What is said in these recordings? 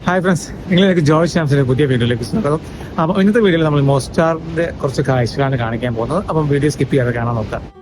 Hi friends, നിങ്ങളെനിക്ക് George ശാംസിന്റെ പുതിയ വീഡിയോയിലേക്ക് സ്വാഗതം. അപ്പം ഇന്നത്തെ വീഡിയോയിൽ നമ്മൾ മോസ്റ്റാറിന്റെ കുറച്ച് കാഴ്ചകളാണ് കാണിക്കാൻ പോകുന്നത്. അപ്പം വീഡിയോ സ്കിപ്പ് ചെയ്യാതെ കാണാൻ നോക്കാം.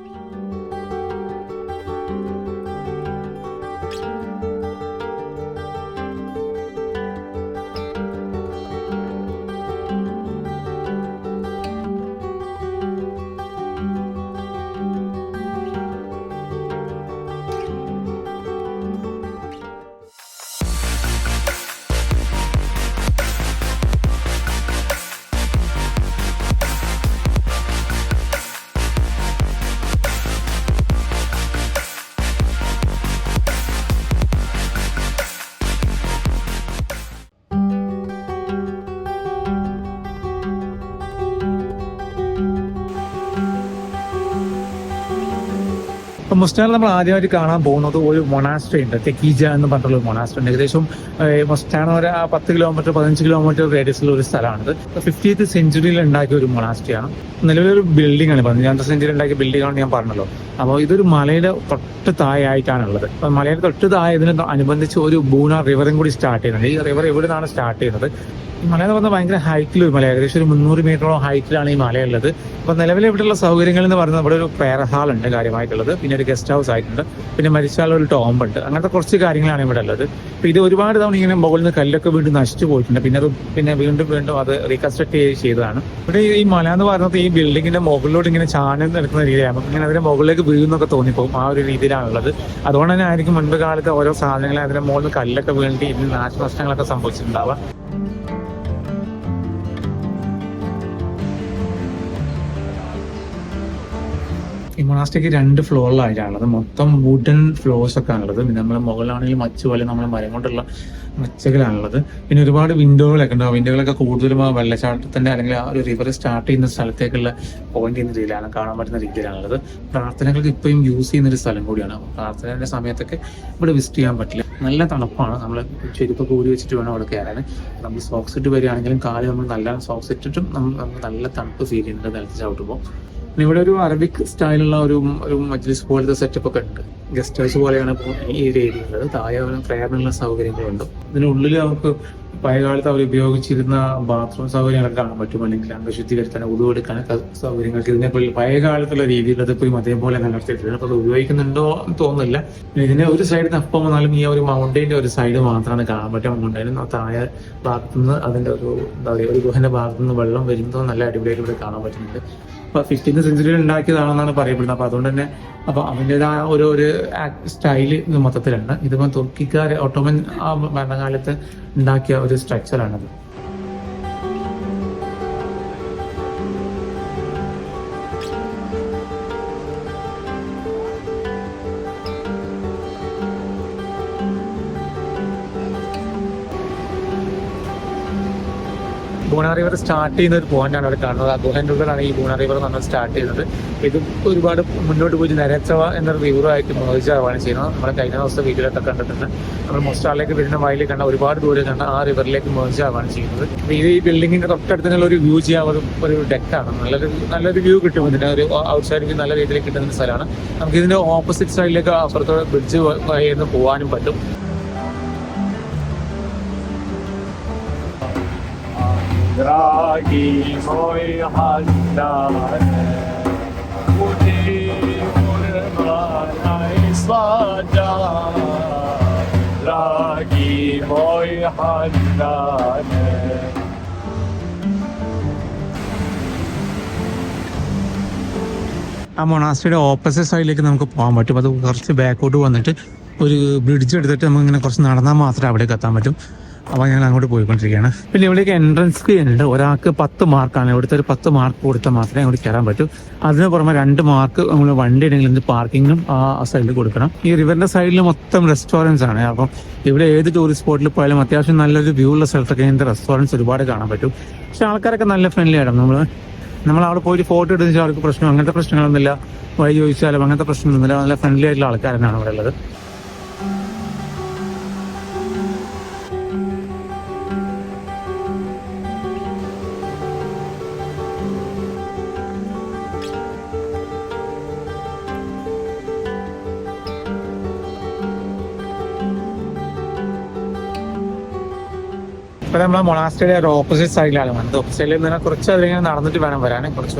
അപ്പം മൊസ്റ്റാറിൽ നമ്മൾ ആദ്യമായിട്ട് കാണാൻ പോകുന്നത് ഒരു മൊണാസ്ട്രി ഉണ്ട്, തെക്കീജ എന്ന് പറഞ്ഞിട്ടുള്ള ഒരു മൊണാസ്ട്രി ഉണ്ട്. ഏകദേശം മൊസ്റ്റാർ ഒരു 10 കിലോമീറ്റർ 15 കിലോമീറ്റർ റേഡിയസിലുള്ള ഒരു സ്ഥലമാണിത്. 50th സെഞ്ചുറിയിൽ ഉണ്ടാക്കിയ ഒരു മൊണാസ്ട്രിയാണ്. നിലവിലൊരു ബിൽഡിംഗ് ആണ്, 15th സെഞ്ചുറി ഉണ്ടാക്കിയ ബിൽഡിംഗ് ആണെന്ന് ഞാൻ പറഞ്ഞല്ലോ. അപ്പോൾ ഇതൊരു മലയുടെ തൊട്ട് താഴെയായിട്ടാണുള്ളത്. അപ്പം മലയുടെ തൊട്ട് താഴെ അനുബന്ധിച്ച് ഒരു ബൂണ റിവറും കൂടി സ്റ്റാർട്ട് ചെയ്യുന്നുണ്ട്. ഈ റിവർ എവിടെ നിന്നാണ് സ്റ്റാർട്ട് ചെയ്യുന്നത്? ഈ മല എന്ന് പറഞ്ഞാൽ ഭയങ്കര ഹൈറ്റിലൊരു മല, ഏകദേശം ഒരു 300 മീറ്ററോളം ഹൈറ്റിലാണ് ഈ മലയുള്ളത്. അപ്പൊ നിലവിൽ ഇവിടെയുള്ള സൗകര്യങ്ങൾ എന്ന് പറയുന്നത് ഇവിടെ ഒരു പ്രയർ ഹാൾ ഉണ്ട് കാര്യമായിട്ടുള്ളത്, പിന്നെ ഒരു ഗസ്റ്റ് ഹൗസ് ആയിട്ടുണ്ട്, പിന്നെ മരിച്ചാൽ ഒരു ടോംബ് ഉണ്ട്. അങ്ങനത്തെ കുറച്ച് കാര്യങ്ങളാണ് ഇവിടെ ഉള്ളത്. അപ്പൊ ഇത് ഒരുപാട് തവണ ഇങ്ങനെ മുകളിൽ നിന്ന് കല്ലൊക്കെ വീണ്ടും നശിച്ചു പോയിട്ടുണ്ട്. പിന്നെ വീണ്ടും അത് റീകൺസ്ട്രക്ട് ചെയ്തതാണ്. ഇവിടെ ഈ മല എന്ന് പറയുന്നത് ഈ ബിൽഡിങ്ങിന്റെ മുകളിലോട്ട് ഇങ്ങനെ ചാനൽ നിൽക്കുന്ന രീതിയാണ്. ഇങ്ങനെ അതിന്റെ മുകളിലേക്ക് വീഴുന്നൊക്കെ തോന്നിപ്പോകും. ആ ഒരു രീതിയിലാണുള്ളത്. അതുകൊണ്ട് തന്നെ ആയിരിക്കും മുൻപ് കാലത്ത് ഓരോ സാധനങ്ങളെ അതിന്റെ മുകളിൽ കല്ലൊക്കെ വീണിട്ട് ഇതിന് നാശനഷ്ടങ്ങളൊക്കെ സംഭവിച്ചിട്ടുണ്ടാവുക. ഈ മൊണാസ്ട്രിക്ക് 2 ഫ്ലോറിലായിട്ടാണുള്ളത്. മൊത്തം വുഡൻ ഫ്ലോർസ് ഒക്കെ ആണുള്ളത്. പിന്നെ നമ്മുടെ മുകളിലാണെങ്കിൽ മച്ച് പോലെ നമ്മുടെ മരം കൊണ്ടുള്ള മച്ചകളാണുള്ളത്. പിന്നെ ഒരുപാട് വിൻഡോകളൊക്കെ ഉണ്ടാവും. വിൻഡോകളൊക്കെ കൂടുതലും ആ വെള്ളച്ചാട്ടത്തിന്റെ അല്ലെങ്കിൽ ആ ഒരു റിവർ സ്റ്റാർട്ട് ചെയ്യുന്ന സ്ഥലത്തേക്കുള്ള പോയിന്റ് ചെയ്യുന്ന രീതിയിലാണ് കാണാൻ പറ്റുന്ന രീതിയിലാണുള്ളത്. പ്രാർത്ഥനകൾക്ക് ഇപ്പോഴും യൂസ് ചെയ്യുന്ന ഒരു സ്ഥലം കൂടിയാണ്. പ്രാർത്ഥനയുടെ സമയത്തൊക്കെ ഇവിടെ വിസിറ്റ് ചെയ്യാൻ പറ്റില്ല. നല്ല തണുപ്പാണ്. നമ്മൾ ചെരുപ്പൊക്കെ ഊരി വെച്ചിട്ട് വേണം അവിടെ കയറാൻ. നമ്മൾ സോക്സ് ഇട്ട് വരികയാണെങ്കിലും കാല് നമ്മൾ നല്ല സോക്സ് ഇട്ടിട്ടും നമുക്ക് നല്ല തണുപ്പ് ഫീൽ ചെയ്യുന്നുണ്ട് നിലത്ത് ചവിട്ടുമ്പോൾ. ഇവിടെ ഒരു അറബിക് സ്റ്റൈലുള്ള ഒരു മജ്ലിസ് പോലത്തെ സെറ്റപ്പ് ഒക്കെ ഉണ്ട്. ഗസ്റ്റ് ഹൗസ് പോലെയാണ് ഇപ്പോൾ ഈ ഒരു ഏരിയ ഉള്ളത്. താഴെ പ്രേരണയുള്ള സൗകര്യങ്ങളുണ്ട്. ഇതിനുള്ളിൽ നമുക്ക് പഴയകാലത്ത് അവർ ഉപയോഗിച്ചിരുന്ന ബാത്റൂം സൗകര്യങ്ങളൊക്കെ കാണാൻ പറ്റും. അല്ലെങ്കിൽ അംഗശുദ്ധീകരിക്കാൻ ഉടുവെടുക്കാനൊക്കെ സൗകര്യങ്ങൾക്ക് ഇതിനെപ്പോഴും പഴയകാലത്തുള്ള രീതിയിൽ അതിപ്പോഴും അതേപോലെ നിലനിർത്തിയിട്ടുണ്ട്. അപ്പോൾ അത് ഉപയോഗിക്കുന്നുണ്ടോ എന്ന് തോന്നുന്നില്ല. ഇതിന്റെ ഒരു സൈഡിൽ അപ്പം വന്നാലും ഈ ഒരു മൗണ്ടൈൻ്റെ ഒരു സൈഡ് മാത്രമാണ് കാണാൻ പറ്റുക. മൗണ്ടൈനും താഴെ ഭാഗത്തുനിന്ന് അതിന്റെ ഒരു എന്താ പറയുക ഒരു ഗുഹന്റെ ഭാഗത്തുനിന്ന് വെള്ളം വരുന്നത് നല്ല അടിപൊളിയായിട്ട് ഇവിടെ കാണാൻ പറ്റുന്നുണ്ട്. അപ്പൊ 15th സെഞ്ചുറിയിൽ ഉണ്ടാക്കിയതാണെന്നാണ് പറയപ്പെടുന്നത്. അപ്പൊ അതുകൊണ്ട് തന്നെ അപ്പൊ അതിൻ്റെതായ ഒരു സ്റ്റൈല് മൊത്തത്തിലാണ്. ഇതിപ്പോ തുർക്കിക്കാർ ഓട്ടോമൻ ഭരണകാലത്ത് ഉണ്ടാക്കിയ ഒരു സ്ട്രക്ചറാണത്. ബൂണ റിവർ സ്റ്റാർട്ട് ചെയ്യുന്ന ഒരു പോയിന്റാണ് അവിടെ കാണുന്നത്. ആ ഗുഹൻ്റെ ഉള്ളിലാണ് ഈ ബൂണ റിവർ നമ്മൾ സ്റ്റാർട്ട് ചെയ്യുന്നത്. ഇത് ഒരുപാട് മുന്നോട്ട് പോയി നരച്ചവ എന്നൊരു റിവറുമായിട്ട് മേർജ് ആവുകയാണ് ചെയ്യുന്നത്. നമ്മൾ കഴിഞ്ഞ ദിവസത്തെ വീഡിയോയിലൊക്കെ കണ്ടിട്ടുണ്ട്. നമ്മൾ മൊസ്റ്റാറിലേക്ക് വരുന്ന വയലിൽ കണ്ട ഒരുപാട് ദൂരം കണ്ട ആ റിവറിലേക്ക് മേർജ് ആവുകയാണ് ചെയ്യുന്നത്. ഇത് ഈ ബിൽഡിങ്ങിന്റെ തൊട്ടടുത്തുള്ള ഒരു വ്യൂ ചെയ്യാൻ ഒരു ഡെക്കാണ്. നല്ലൊരു വ്യൂ കിട്ടും. ഇതിന്റെ ഒരു ഔട്ട് സൈഡ് വ്യൂ നല്ല രീതിയിൽ കിട്ടുന്ന ഒരു സ്ഥലമാണ്. നമുക്ക് ഇതിന്റെ ഓപ്പോസിറ്റ് സൈഡിലേക്ക് അപ്പുറത്തോടെ ബ്രിഡ്ജ് വഴി പോകാനും പറ്റും. Dragi moj Hallane, budi urmana i svađa. Dragi moj Hallane. ആ മൊണാസ്ട്രിയുടെ ഓപ്പോസിറ്റ് സൈഡിലേക്ക് നമുക്ക് പോകാൻ പറ്റും. അത് കുറച്ച് ബാക്കോട്ട് വന്നിട്ട് ഒരു ബ്രിഡ്ജ് എടുത്തിട്ട് നമുക്കിങ്ങനെ കുറച്ച് നടന്നാൽ മാത്രമേ അവിടേക്ക് എത്താൻ പറ്റും. അപ്പോൾ ഞങ്ങൾ അങ്ങോട്ട് പോയിക്കൊണ്ടിരിക്കുകയാണ്. പിന്നെ ഇവിടേക്ക് എൻട്രൻസ് ഫീ ഉണ്ട്. ഒരാൾക്ക് 10 മാർക്കാണ്. ഇവിടുത്തെ ഒരു 10 മാർക്ക് കൊടുത്താൽ മാത്രമേ അങ്ങോട്ട് കയറാൻ പറ്റൂ. അതിന് പുറമെ 2 മാർക്ക് നമ്മൾ വണ്ടി ഉണ്ടെങ്കിൽ പാർക്കിങ്ങും ആ സൈഡിൽ കൊടുക്കണം. ഈ റിവറിന്റെ സൈഡിൽ മൊത്തം റെസ്റ്റോറൻറ്റ്സ് ആണ്. അപ്പം ഇവിടെ ഏത് ടൂറിസ്റ്റ് സ്പോട്ടിൽ പോയാലും അത്യാവശ്യം നല്ലൊരു വ്യൂ ഉള്ള സ്ഥലത്തൊക്കെ ഇതിന്റെ റെസ്റ്റോറൻറ്റ്സ് ഒരുപാട് കാണാൻ പറ്റും. പക്ഷെ ആൾക്കാരൊക്കെ നല്ല ഫ്രണ്ട്ലി ആണ്. നമ്മൾ അവിടെ പോയിട്ട് ഫോട്ടോ എടുത്ത് അവർക്ക് പ്രശ്നം അങ്ങനത്തെ പ്രശ്നങ്ങളൊന്നുമില്ല. വഴി ചോദിച്ചാലും അങ്ങനത്തെ പ്രശ്നമൊന്നുമില്ല. നല്ല ഫ്രണ്ട്ലി ആയിട്ടുള്ള ആൾക്കാരാണ് അവിടെ ഉള്ളത്. ഇപ്പോൾ നമ്മൾ മൊണാസ്ട്രിയുടെ ഒരു ഓപ്പോസിറ്റ് സൈഡിലാണ് വന്നത്. ഓപ്പോസിറ്റ് സൈഡിൽ നിന്ന് കുറച്ച് അതിങ്ങനെ നടന്നിട്ട് വേണം വരാൻ.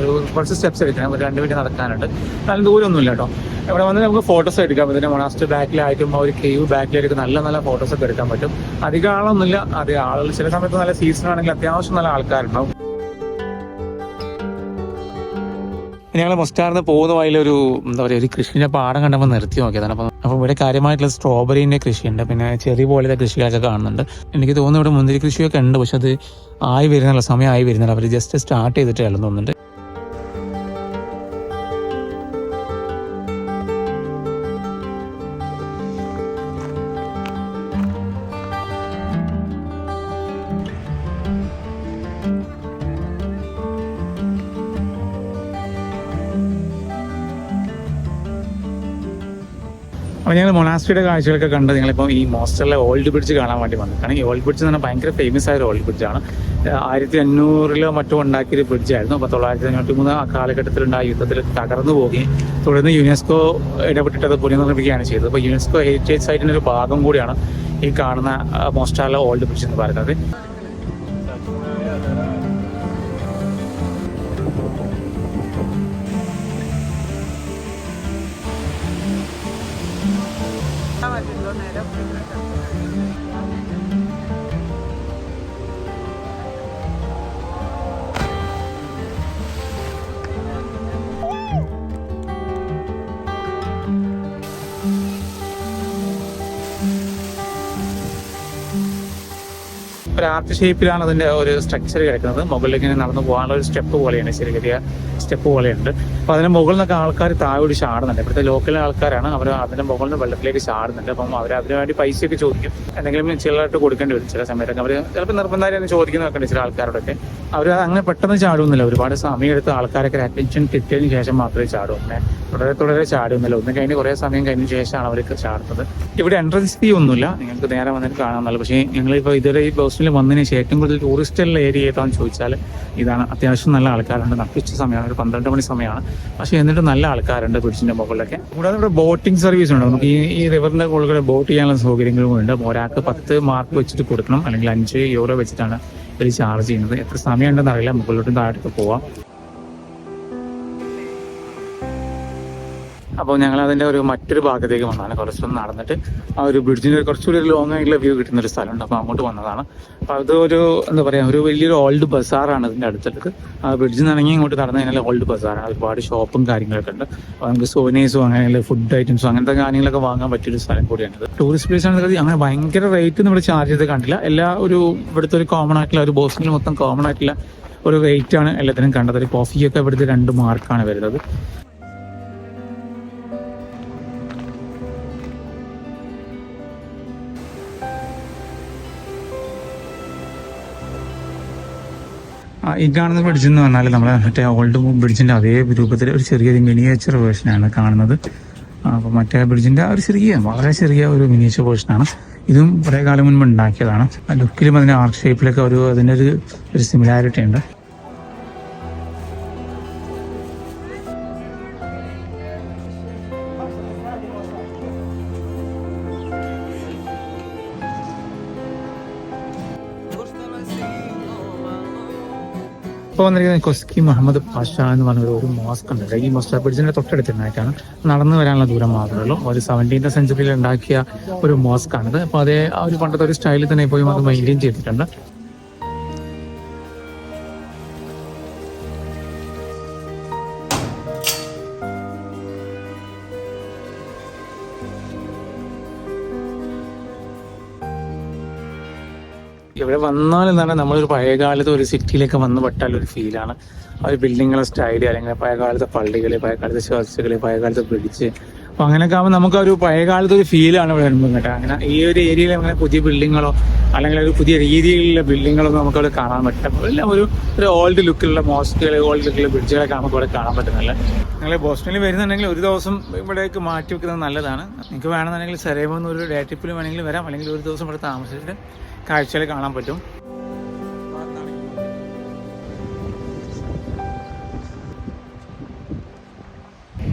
കുറച്ച് സ്റ്റെപ്സ് എടുക്കണം, ഒരു 2 മിനിറ്റ് നടക്കാനുണ്ട്. നല്ല ദൂരമൊന്നുമില്ല കേട്ടോ. ഇവിടെ വന്ന് നമുക്ക് ഫോട്ടോസ് എടുക്കാം. ഇതിന്റെ മൊണാസ്ട്രി ബാക്കിലായിട്ടും ഒരു കേവ് ബാക്കിലായിട്ട് നല്ല നല്ല ഫോട്ടോസ് ഒക്കെ എടുക്കാൻ പറ്റും. അധികം ആളൊന്നുമില്ല, അധികം ആളുകൾ ചില സമയത്ത് നല്ല സീസൺ ആണെങ്കിൽ അത്യാവശ്യം നല്ല ആൾക്കാരുണ്ടാവും. ഞങ്ങൾ മൊസ്റ്റാറിന്ന് പോകുന്ന വഴിയിലൊരു എന്താ പറയുക, ഒരു കൃഷിന്റെ പാടം കണ്ടപ്പോൾ നിർത്തി നോക്കിയതാണ്. അപ്പോൾ ഇവിടെ കാര്യമായിട്ടുള്ള സ്ട്രോബെറിന്റെ കൃഷിയുണ്ട്, പിന്നെ ചെറി പോലത്തെ കൃഷികളൊക്കെ കാണുന്നുണ്ട്. എനിക്ക് തോന്നുന്നു ഇവിടെ മുന്തിരി കൃഷിയൊക്കെ ഉണ്ട്, പക്ഷെ അത് ആയി വരുന്നില്ല, സമയമായി വരുന്നില്ല. അവർ ജസ്റ്റ് സ്റ്റാർട്ട് ചെയ്തിട്ടേ ഉള്ളൂ തോന്നുന്നുണ്ട്. അപ്പോൾ ഞങ്ങൾ മൊണാസ്ട്രിയുടെ കാഴ്ചകളൊക്കെ കണ്ട് ഞങ്ങളിപ്പോൾ ഈ മോസ്റ്ററിലെ ഓൾഡ് ബ്രിഡ്ജ് കാണാൻ വേണ്ടി വന്നിട്ടാണ്. ഈ ഓൾഡ് ബ്രിഡ്ജ് എന്ന് പറഞ്ഞാൽ ഭയങ്കര ഫേമസ് ആയ ഒരു ഓൾഡ് ബ്രിഡ്ജാണ്. 1800 മറ്റോ ഉണ്ടാക്കിയൊരു ബ്രിഡ്ജായിരുന്നു. അപ്പോൾ 1993 ആ കാലഘട്ടത്തിലുണ്ടായ യുദ്ധത്തിൽ തകർന്നു പോവുകയും തുടർന്ന് യുനെസ്കോ ഇടപെട്ടിട്ട് അത് പുനർനിർമ്മിക്കുകയാണ് ചെയ്തത്. അപ്പോൾ യുനെസ്കോ ഹെറിറ്റേജ് സൈറ്റിൻ്റെ ഒരു ഭാഗം കൂടിയാണ് ഈ കാണുന്ന മോസ്റ്ററിലെ ഓൾഡ് ബ്രിഡ്ജ് എന്ന് പറയുന്നത്. ഒരു ആർട്ട് ഷേപ്പിലാണ് അതിന്റെ ഒരു സ്ട്രക്ചർ കിടക്കുന്നത്. മുകളിലേക്ക് ഇങ്ങനെ നടന്നു പോകാനുള്ള ഒരു സ്റ്റെപ്പ് പോലെയാണ്, ചെറിയ സ്റ്റെപ്പ് പോലെയുണ്ട്. അപ്പോൾ അതിന്റെ മുകളിൽ നിന്നൊക്കെ ആൾക്കാർ താഴോട്ട് ചാടുന്നുണ്ട്. ഇവിടുത്തെ ലോക്കൽ ആൾക്കാരാണ്, അവർ അതിന്റെ മുകളിൽ നിന്ന് വെള്ളത്തിലേക്ക് ചാടുന്നുണ്ട്. അപ്പം അവർ അതിനു വേണ്ടി പൈസയൊക്കെ ചോദിക്കും, എന്തെങ്കിലും ചിലരായിട്ട് കൊടുക്കേണ്ടി വരും. ചില സമയത്തൊക്കെ അവർ ചിലപ്പോൾ നിർബന്ധമായിട്ട് ചോദിക്കുന്നതൊക്കെ ഉണ്ട് ചില ആൾക്കാരോടൊക്കെ. അവർ അങ്ങനെ പെട്ടെന്ന് ചാടുന്നില്ല, ഒരുപാട് സമയം എടുത്ത് ആൾക്കാരൊക്കെ അറ്റൻഷൻ കിട്ടിയതിന് ശേഷം മാത്രമേ ചാടൂ. അങ്ങനെ തുടരെ ചാടുന്നില്ല. ഒന്നും കഴിഞ്ഞ് കുറേ സമയം കഴിഞ്ഞ ശേഷമാണ് അവർക്ക് ചാടുന്നത്. ഇവിടെ എൻട്രൻസ് ഫീ ഒന്നുമില്ല, നിങ്ങൾക്ക് നേരെ വന്നിട്ട് കാണാമെന്നുള്ളൂ. പക്ഷേ ഞങ്ങളിപ്പോൾ ഇതുവരെ ഈ ബസ്സിൽ വന്നതിന് ശേഷം ഏറ്റവും കൂടുതൽ ടൂറിസ്റ്റുള്ള ഏരിയ ഏതാണെന്ന് ചോദിച്ചാൽ ഇതാണ്. അത്യാവശ്യം നല്ല ആൾക്കാരുണ്ട്. നട്ടുച്ച സമയമാണ്, ഒരു 12 മണി സമയമാണ്. പക്ഷേ എന്നിട്ട് നല്ല ആൾക്കാരുണ്ട് ബ്രിഡ്ജിന്റെ മുകളിലൊക്കെ. കൂടാതെ ഇവിടെ ബോട്ടിംഗ് സർവീസ് ഉണ്ട്. നമുക്ക് ഈ റിവറിന്റെ മുകളിൽ ബോട്ട് ചെയ്യാനുള്ള സൗകര്യങ്ങളും ഉണ്ട്. ഒരാൾക്ക് 10 മാർക്ക് വെച്ചിട്ട് കൊടുക്കണം, അല്ലെങ്കിൽ 5 യൂറോ വെച്ചിട്ടാണ് ഇവർ ചാർജ് ചെയ്യുന്നത്. എത്ര സമയം ഉണ്ടെന്ന് അറിയില്ല, മുകളിലോട്ടും താഴോട്ടൊക്കെ പോവാം. അപ്പോൾ ഞങ്ങൾ അതിൻ്റെ മറ്റൊരു ഭാഗത്തേക്ക് വന്നതാണ്. കുറച്ചൊന്ന് നടന്നിട്ട് ആ ഒരു ബ്രിഡ്ജിൻ്റെ കുറച്ചുകൂടി ഒരു ലോങ് ആയിട്ടുള്ള വ്യൂ കിട്ടുന്ന ഒരു സ്ഥലമുണ്ട്. അപ്പോൾ അങ്ങോട്ട് വന്നതാണ്. അപ്പോൾ അതൊരു എന്താ പറയുക, ഒരു വലിയൊരു ഓൾഡ് ബസാറാണ് ഇതിൻ്റെ അടുത്തുള്ളത്. ആ ബ്രിഡ്ജിൽ നിന്ന് ഇറങ്ങി ഇങ്ങോട്ട് നടന്നു കഴിഞ്ഞാൽ ഓൾഡ് ബസാറാണ്. ഒരുപാട് ഷോപ്പും കാര്യങ്ങളൊക്കെ ഉണ്ട്. അപ്പോൾ നമുക്ക് സോവനീഴ്സും അങ്ങനെയുള്ള ഫുഡ് ഐറ്റംസും അങ്ങനത്തെ കാര്യങ്ങളൊക്കെ വാങ്ങാൻ പറ്റിയൊരു സ്ഥലം കൂടിയാണിത്. ടൂറിസ്റ്റ് പ്ലേസ് ആണെന്ന് അങ്ങനെ ഭയങ്കര റേറ്റ് നമ്മൾ ചാർജ് ചെയ്ത് കണ്ടില്ല. ഇവിടുത്തെ ഒരു കോമൺ ആയിട്ടുള്ള ഒരു ബോസ്റ്റിൽ മൊത്തം കോമൺ ആയിട്ടുള്ള ഒരു റേറ്റാണ് എല്ലാത്തിനും കണ്ടത്. ഒരു കോഫിയൊക്കെ ഇവിടുത്തെ 2 മാർക്കാണ് വരുന്നത്. ഈ കാണുന്ന ബ്രിഡ്ജ് എന്ന് പറഞ്ഞാൽ നമ്മളെ മറ്റേ ഓൾഡ് ബ്രിഡ്ജിന്റെ അതേ രൂപത്തിൽ ഒരു ചെറിയൊരു മിനിയേച്ചർ വേർഷനാണ് കാണുന്നത്. അപ്പോൾ മറ്റേ ബ്രിഡ്ജിന്റെ വളരെ ചെറിയ ഒരു മിനിയേച്ചർ വേർഷനാണ്. ഇതും കുറേ കാലം മുൻപ് ഉണ്ടാക്കിയതാണ്. ലുക്കിലും അതിന്റെ ആർക്ക് ഷേപ്പിലൊക്കെ അതിൻ്റെ ഒരു സിമിലാരിറ്റി ഉണ്ട്. ഇപ്പോൾ വന്നിരിക്കുന്നത് കൊസ്കി മുഹമ്മദ് പാഷ എന്ന് പറഞ്ഞ ഒരു മോസ്ക് ഉണ്ട്. ഈ മോസ്ക് ബ്രിഡ്ജിന്റെ തൊട്ടടുത്തുണ്ടായിട്ടാണ്, നടന്നു വരാനുള്ള ദൂരം മാത്രമേ ഉള്ളൂ. ഒരു 17th സെഞ്ചുറിയിൽ ഉണ്ടാക്കിയ ഒരു മോസ്ക് ആണിത്. അപ്പോൾ അതേ ആ ഒരു പണ്ടത്തെ ഒരു സ്റ്റൈലിൽ തന്നെ ഇപ്പോഴും അത് മെയിൻറ്റെയിൻ ചെയ്തിട്ടുണ്ട്. ഇവിടെ വന്നാൽ എന്താണ്, നമ്മളൊരു പഴയകാലത്ത് ഒരു സിറ്റിയിലേക്ക് വന്ന് പെട്ടാൽ ഒരു ഫീലാണ്. ആ ഒരു ബിൽഡിങ്ങുകളുടെ സ്റ്റൈല്, അല്ലെങ്കിൽ പഴയകാലത്തെ പള്ളികൾ, പഴയകാലത്തെ ചർച്ചുകൾ, പഴയകാലത്തെ ബ്രിഡ്ജ്. അപ്പോൾ അങ്ങനെയൊക്കെ ആകുമ്പോൾ നമുക്ക് ഒരു പഴയകാലത്തെ ഒരു ഫീലാണ് ഇവിടെ വരുമ്പോൾ കേട്ടോ. അങ്ങനെ ഈ ഒരു ഏരിയയിൽ അങ്ങനെ പുതിയ ബിൽഡിങ്ങുകളോ അല്ലെങ്കിൽ ഒരു പുതിയ രീതിയിലുള്ള ബിൽഡിങ്ങുകളോ നമുക്കവിടെ കാണാൻ പറ്റില്ല. എല്ലാം ഒരു ഓൾഡ് ലുക്കിലുള്ള മോസ്കുകൾ, ഓൾഡ് ലുക്കിലുള്ള ബ്രിഡ്ജുകളൊക്കെ നമുക്ക് ഇവിടെ കാണാൻ പറ്റുന്നില്ല. നിങ്ങൾ ബോസ്റ്റണിൽ വരുന്നുണ്ടെങ്കിൽ ഒരു ദിവസം ഇവിടേക്ക് മാറ്റി വെക്കുന്നത് നല്ലതാണ്. നിങ്ങൾക്ക് വേണമെന്നുണ്ടെങ്കിൽ സെറേമോന്ന് ഒരു ഡേ ട്രിപ്പിൽ വേണമെങ്കിൽ വരാം, അല്ലെങ്കിൽ ഒരു ദിവസം ഇവിടെ താമസിച്ചിട്ട് കാഴ്ചകൾ കാണാൻ പറ്റും.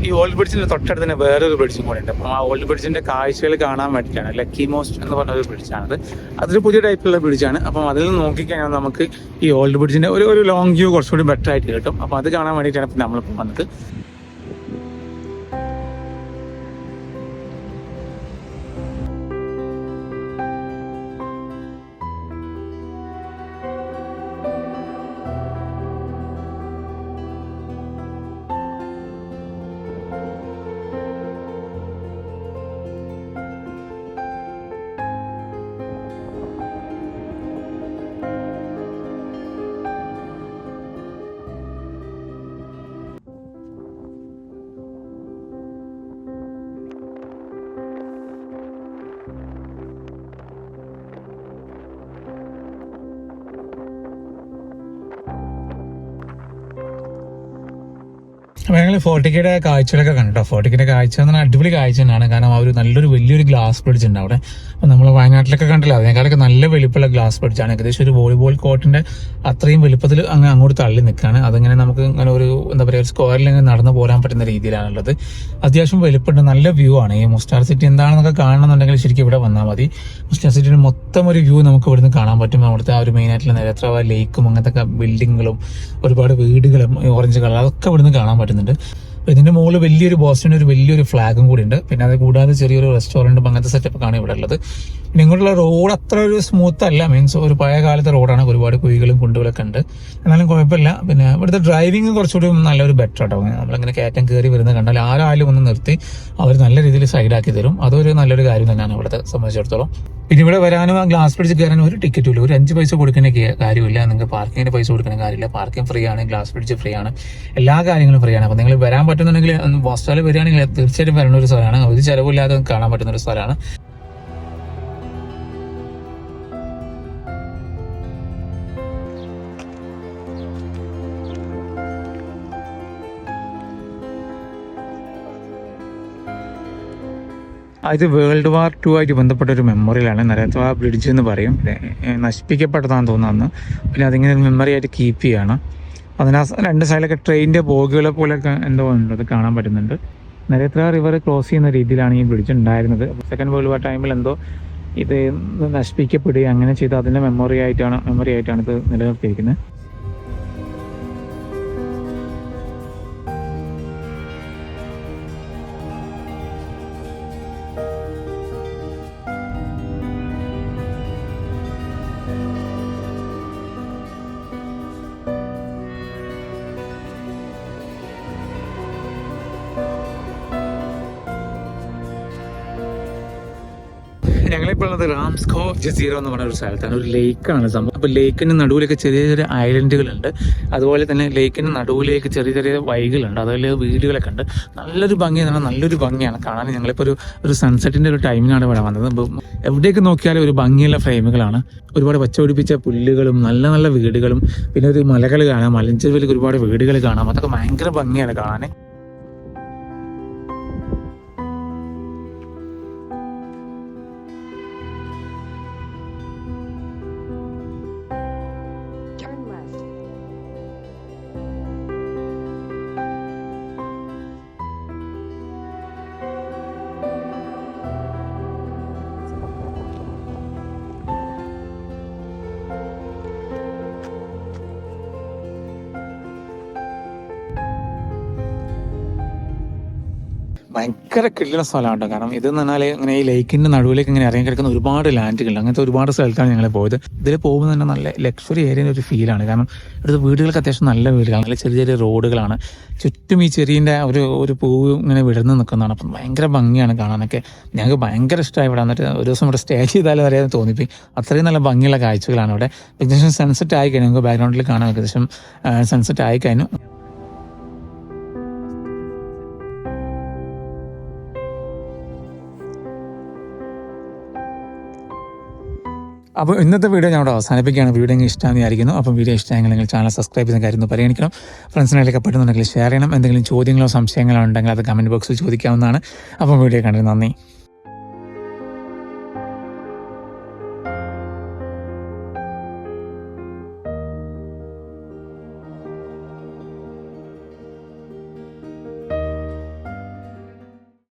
ഈ ഓൾഡ് ബ്രിഡ്ജിന്റെ തൊട്ടടുത്ത് തന്നെ വേറൊരു ബ്രിഡ്ജും കൂടെ ഉണ്ട്. അപ്പം ആ ഓൾഡ് ബ്രിഡ്ജിന്റെ കാഴ്ചകൾ കാണാൻ വേണ്ടിയിട്ടാണ്. ലക്കി മോസ്റ്റ് എന്ന് പറഞ്ഞ ഒരു ബ്രിഡ്ജാണത്. അതൊരു പുതിയ ടൈപ്പിലുള്ള ബ്രിഡ്ജാണ്. അപ്പം അതിൽ നിന്ന് നോക്കിക്കഴിഞ്ഞാൽ നമുക്ക് ഈ ഓൾഡ് ബ്രിഡ്ജിന്റെ ഒരു ലോങ് വ്യൂ കുറച്ചുകൂടി ബെറ്റർ ആയിട്ട് കിട്ടും. അപ്പം അത് കാണാൻ വേണ്ടിയിട്ടാണ് ഇപ്പം നമ്മളിപ്പോൾ വന്നത്. അപ്പോൾ ഞങ്ങൾ ഫോർട്ടിക്കയുടെ കാഴ്ചകളൊക്കെ കണ്ടോ. ഫോർട്ടിക്കയുടെ കാഴ്ച എന്ന് പറഞ്ഞാൽ അടിപൊളി കാഴ്ച തന്നെയാണ്. കാരണം ആ ഒരു വലിയൊരു ഗ്ലാസ് ബ്രിഡ്ജ് ഉണ്ട് അവിടെ. അപ്പോൾ നമ്മൾ വയനാട്ടിലൊക്കെ കണ്ടില്ല, അതിനേക്കാളൊക്കെ നല്ല വലിപ്പമുള്ള ഗ്ലാസ് ബ്രിഡ്ജാണ്. ഏകദേശം ഒരു വോളിബോൾ കോർട്ടിന്റെ അത്രയും വലിപ്പത്തിൽ അങ്ങോട്ട് തള്ളി നിൽക്കുകയാണ്. അതിങ്ങനെ നമുക്ക് ഇങ്ങനെ ഒരു എന്താ പറയുക, ഒരു സ്ക്വയറിൽ ഇങ്ങനെ നടന്നു പോരാൻ പറ്റുന്ന രീതിയിലാണുള്ളത്. അത്യാവശ്യം വലിപ്പമുണ്ട്, നല്ല വ്യൂ ആണ്. ഈ മുസ്റ്റാർ സിറ്റി എന്താണെന്നൊക്കെ കാണണമെന്നുണ്ടെങ്കിൽ ശരിക്കും ഇവിടെ വന്നാൽ മതി. മുസ്റ്റാർ സിറ്റിയുടെ മൊത്തം ഒരു വ്യൂ നമുക്ക് ഇവിടുന്ന് കാണാൻ പറ്റും. അവിടുത്തെ ആ ഒരു മെയിനായിട്ടുള്ള നിരത്ര ലേക്കും അങ്ങനത്തെ ബിൽഡിങ്ങുകളും ഒരുപാട് വീടുകളും ഓറഞ്ച് കളർ അതൊക്കെ ഇവിടുന്ന് കാണാൻ പറ്റുന്നുണ്ട്. ഇതിന്റെ മുകളിൽ ബോസ്റ്റണിന്റെ ഒരു വലിയൊരു ഫ്ലാഗും കൂടി ഉണ്ട്. പിന്നെ അത് കൂടാതെ ചെറിയൊരു റെസ്റ്റോറന്റും അങ്ങനത്തെ സെറ്റപ്പ് ആണ് ഇവിടെ ഉള്ളത്. പിന്നെ ഇങ്ങോട്ടുള്ള റോഡ് അത്ര ഒരു സ്മൂത്ത് അല്ല, മീൻസ് ഒരു പഴയ കാലത്തെ റോഡാണ്. ഒരുപാട് കുഴികളും കുണ്ടുകളൊക്കെ ഉണ്ട്, എന്നാലും കുഴപ്പമില്ല. പിന്നെ ഇവിടുത്തെ ഡ്രൈവിംഗ് കുറച്ചുകൂടി നല്ലൊരു ബെറ്റർ ആട്ടോ. നമ്മളിങ്ങനെ കയറ്റം കയറി വരുന്നത് കണ്ടാൽ ആരായാലും ഒന്ന് നിർത്തി അവർ നല്ല രീതിയിൽ സൈഡാക്കി തരും. അതൊരു നല്ലൊരു കാര്യം തന്നെയാണ് ഇവിടുത്തെ സംബന്ധിച്ചിടത്തോളം. പിന്നെ ഇവിടെ വരാനും ആ ഗ്ലാസ് ബ്രിഡ്ജ് കയറാനും ഒരു ടിക്കറ്റും ഇല്ല, ഒരു 5 പൈസ കൊടുക്കുന്ന കാര്യമില്ല. നിങ്ങൾക്ക് പാർക്കിങ്ങിന് പൈസ കൊടുക്കുന്ന കാര്യമില്ല. പാർക്കിംഗ് ഫ്രീ ആണ്, ഗ്ലാസ് ബ്രിഡ്ജ് ഫ്രീ ആണ്, എല്ലാ കാര്യങ്ങളും ഫ്രീ ആണ്. അപ്പോൾ നിങ്ങൾ വരാൻ പറ്റുന്നുണ്ടെങ്കിൽ ഓസ്ട്രേലിയ വരികയാണെങ്കിൽ തീർച്ചയായിട്ടും വരേണ്ട ഒരു സ്ഥലമാണ്. ഒരു ചിലവില്ലാതെ കാണാൻ പറ്റുന്ന ഒരു സ്ഥലമാണ്. ഇത് വേൾഡ് വാർ II ആയിട്ട് ബന്ധപ്പെട്ട ഒരു മെമ്മറിയലാണ്. നരേത്വ ബ്രിഡ്ജ് എന്ന് പറയും. നശിപ്പിക്കപ്പെട്ടതാണെന്ന് തോന്നുന്നു. പിന്നെ അതിങ്ങനെ ഒരു മെമ്മറി ആയിട്ട് കീപ്പ് ചെയ്യാണ്. അതിന് രണ്ട് സൈഡിലൊക്കെ ട്രെയിനിൻ്റെ ബോഗുകളെ പോലെയൊക്കെ എന്തോ ഉണ്ട്, അത് കാണാൻ പറ്റുന്നുണ്ട്. നരേത്ര റിവർ ക്രോസ് ചെയ്യുന്ന രീതിയിലാണ് ഈ ബ്രിഡ്ജ് ഉണ്ടായിരുന്നത്. സെക്കൻഡ് വേൾഡ് വാർ ടൈമിൽ എന്തോ ഇത് നശിപ്പിക്കപ്പെടുകയും അങ്ങനെ ചെയ്ത് അതിൻ്റെ മെമ്മറി ആയിട്ടാണ് ഇത് നിലനിർത്തിയിരിക്കുന്നത്. ഞങ്ങളിപ്പോൾ ഉള്ളത് റാംസ്കോ ജസീറ എന്ന് പറഞ്ഞ ഒരു സ്ഥലത്താണ്. ഒരു ലേക്കാണ് സംഭവം. അപ്പോൾ ലേക്കിൻ്റെ നടുവിലൊക്കെ ചെറിയ ചെറിയ ഐലൻഡുകളുണ്ട്. അതുപോലെ തന്നെ ലേക്കിൻ്റെ നടുവിലേക്ക് ചെറിയ ചെറിയ വഴികളുണ്ട്, അതുപോലെ വീടുകളൊക്കെ ഉണ്ട്. നല്ലൊരു ഭംഗിയാണ് കാണാൻ. ഞങ്ങളിപ്പോൾ ഒരു സൺസെറ്റിൻ്റെ ഒരു ടൈമിനാണ് ഇവിടെ വന്നത്. എവിടേക്ക് നോക്കിയാലും ഒരു ഭംഗിയുള്ള ഫ്രെയിമുകളാണ്. ഒരുപാട് പച്ചപിടിപ്പിച്ച പുല്ലുകളും നല്ല നല്ല വീടുകളും പിന്നെ ഒരു മലകൾ കാണാം, മലഞ്ചെരുവിൽ ഒരുപാട് വീടുകൾ കാണാം. അതൊക്കെ ഭയങ്കര ഭംഗിയാണ് കാണാൻ. ഭയങ്കര കിട്ടുന്ന സ്ഥലമാണ് കേട്ടോ. കാരണം ഇതെന്ന് പറഞ്ഞാൽ ഇങ്ങനെ ഈ ലേക്കിൻ്റെ നടുവിലേക്ക് ഇങ്ങനെ ഇറങ്ങി കിടക്കുന്ന ഒരുപാട് ലാൻഡുകളുണ്ട്. അങ്ങനത്തെ ഒരുപാട് സ്ഥലത്താണ് ഞങ്ങൾ പോയത്. ഇതിൽ പോകുമ്പോൾ തന്നെ നല്ല ലക്ഷറി ഏരിയൻ്റെ ഒരു ഫീലാണ്. കാരണം ഇവിടുത്തെ വീടുകൾക്ക് അത്യാവശ്യം നല്ല വീടുകളാണ്, നല്ല ചെറിയ ചെറിയ റോഡുകളാണ്. ചുറ്റും ഈ ചെറിയൻ്റെ ഒരു പൂവ് ഇങ്ങനെ വിടർന്ന് നിൽക്കുന്നതാണ്. അപ്പം ഭയങ്കര ഭംഗിയാണ് കാണാനൊക്കെ. ഞങ്ങൾക്ക് ഭയങ്കര ഇഷ്ടമായി ഇവിടെ വന്നിട്ട് ഒരു ദിവസം ഇവിടെ സ്റ്റേ ചെയ്താലും അറിയാതെ തോന്നിപ്പോയി. അത്രയും നല്ല ഭംഗിയുള്ള കാഴ്ചകളാണ് ഇവിടെ. ഏകദേശം സൺസെറ്റ് ആയി കഴിഞ്ഞു, നമുക്ക് ബാക്ക്ഗ്രൗണ്ടിൽ കാണാം. ഏകദേശം സൺസെറ്റ് ആയി കഴിഞ്ഞു. അപ്പോൾ ഇന്നത്തെ വീഡിയോ ഞാൻ അവിടെ അവസാനിപ്പിക്കുകയാണ്. വീഡിയോ നിങ്ങൾക്ക് ഇഷ്ടമാണെന്ന് വിചാരിക്കുന്നു. അപ്പോൾ വീഡിയോ ഇഷ്ടമായെങ്കിൽ നിങ്ങൾ ചാനൽ സബ്സ്ക്രൈബ് ചെയ്യുന്ന കാര്യം ഒന്ന് പരിഗണിക്കണം. ഫ്രണ്ട്സിനായിട്ടൊക്കെ പറ്റുന്നുണ്ടെങ്കിൽ ഷെയർ ചെയ്യണം. എന്തെങ്കിലും ചോദ്യങ്ങളോ സംശയങ്ങളോ ഉണ്ടെങ്കിൽ അത് കമൻറ്റ് ബോക്സിൽ ചോദിക്കാവുന്നതാണ്. അപ്പോൾ വീഡിയോ കണ്ടത് നന്ദി.